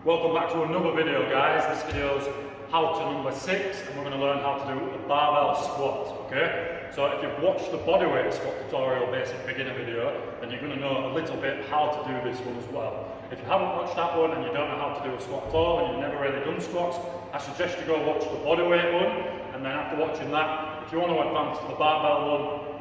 Welcome back to another video, guys. This video is how to number 6, and we're going to learn how to do a barbell squat, okay? So if you've watched the bodyweight squat tutorial basic beginner video, then you're going to know a little bit how to do this one as well. If you haven't watched that one and you don't know how to do a squat at all and you've never really done squats, I suggest you go watch the bodyweight one, and then after watching that, if you want to advance to the barbell one,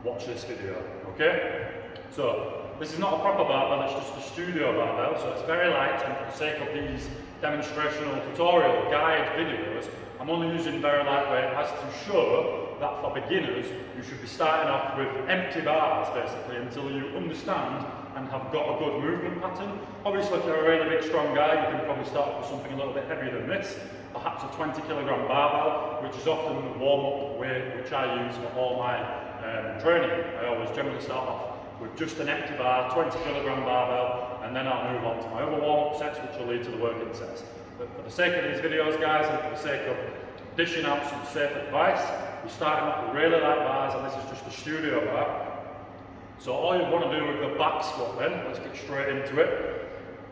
watch this video, okay? So this is not a proper barbell, it's just a studio barbell, so it's very light, and for the sake of these demonstrational tutorial guide videos, I'm only using very lightweight as to show that for beginners you should be starting off with empty bars basically until you understand and have got a good movement pattern. Obviously if you're a really big strong guy you can probably start with something a little bit heavier than this, perhaps a 20 kilogram barbell, which is often the warm-up weight which I use for all my training. I always generally start off with just an empty bar, 20 kilogram barbell, and then I'll move on to my other warm-up sets which will lead to the working sets. But for the sake of these videos, guys, and for the sake of dishing out some safe advice, we're starting off with really light bars, and this is just a studio bar. So all you want to do with the back squat then, let's get straight into it.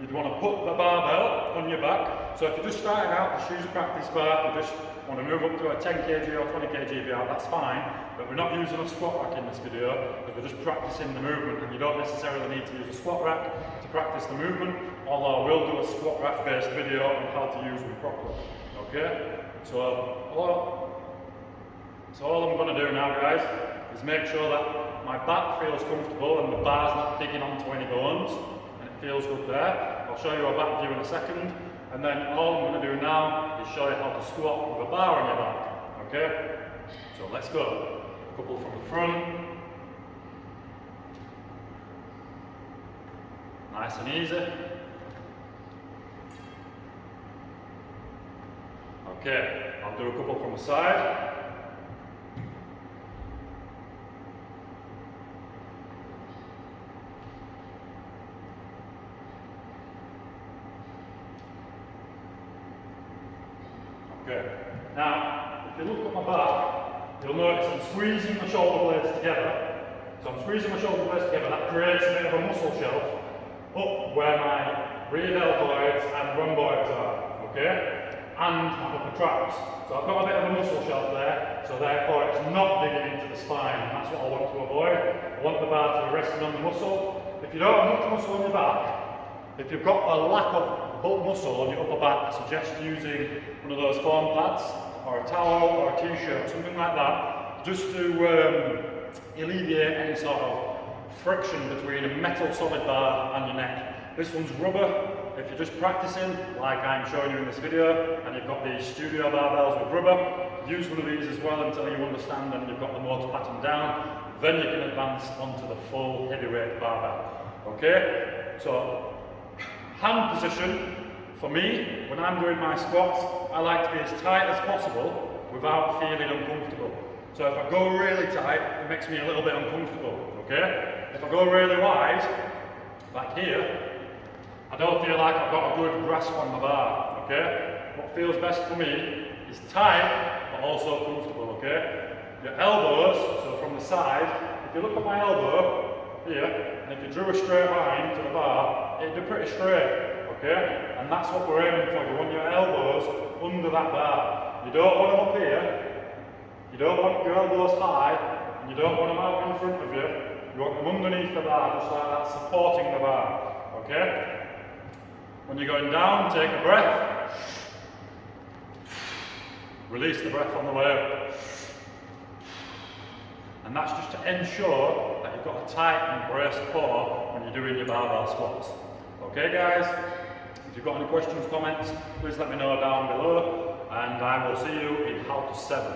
You'd want to put the barbell on your back. So if you're just starting out, just use a practice bar. If you just want to move up to a 10 kg or 20 kg bar, that's fine. But we're not using a squat rack in this video, because we're just practicing the movement, and you don't necessarily need to use a squat rack to practice the movement, although I will do a squat rack based video on how to use them properly. Okay? So all I'm going to do now, guys, is make sure that my back feels comfortable and the bar's not digging onto any bones, and it feels good there. I'll show you a back view in a second, and then all I'm going to do now is show you how to squat with a bar on your back. Okay? So let's go. A couple from the front. Nice and easy. Okay, I'll do a couple from the side. Okay, now if you look at my back, you'll notice I'm squeezing my shoulder blades together. So I'm squeezing my shoulder blades together, that creates a bit of a muscle shelf up where my rear deltoids and rhomboids are, okay? And my upper traps. So I've got a bit of a muscle shelf there, so therefore it's not digging into the spine, and that's what I want to avoid. I want the bar to be resting on the muscle. If you don't have much muscle on your back, if you've got a lack of butt muscle on your upper back, I suggest using one of those foam pads, or a towel, or a t-shirt, something like that, just to alleviate any sort of friction between a metal solid bar and your neck. This one's rubber. If you're just practicing, like I'm showing you in this video, and you've got these studio barbells with rubber, use one of these as well until you understand and you've got the motor pattern down. Then you can advance onto the full heavyweight barbell. Okay? So, hand position, for me, when I'm doing my squats, I like to be as tight as possible without feeling uncomfortable. So if I go really tight, it makes me a little bit uncomfortable. Okay? If I go really wide, like here, I don't feel like I've got a good grasp on the bar, okay? What feels best for me is tight, but also comfortable, okay? Your elbows, so from the side, if you look at my elbow, here, and if you drew a straight line to the bar, it'd be pretty straight, okay? And that's what we're aiming for. You want your elbows under that bar. You don't want them up here, you don't want your elbows high, and you don't want them out in front of you. You want them underneath the bar, just like that, supporting the bar, okay? When you're going down, take a breath. Release the breath on the way up. And that's just to ensure that you've got a tight and braced core when you're doing your barbell squats. Okay, guys? If you've got any questions, comments, please let me know down below, and I will see you in how to 7.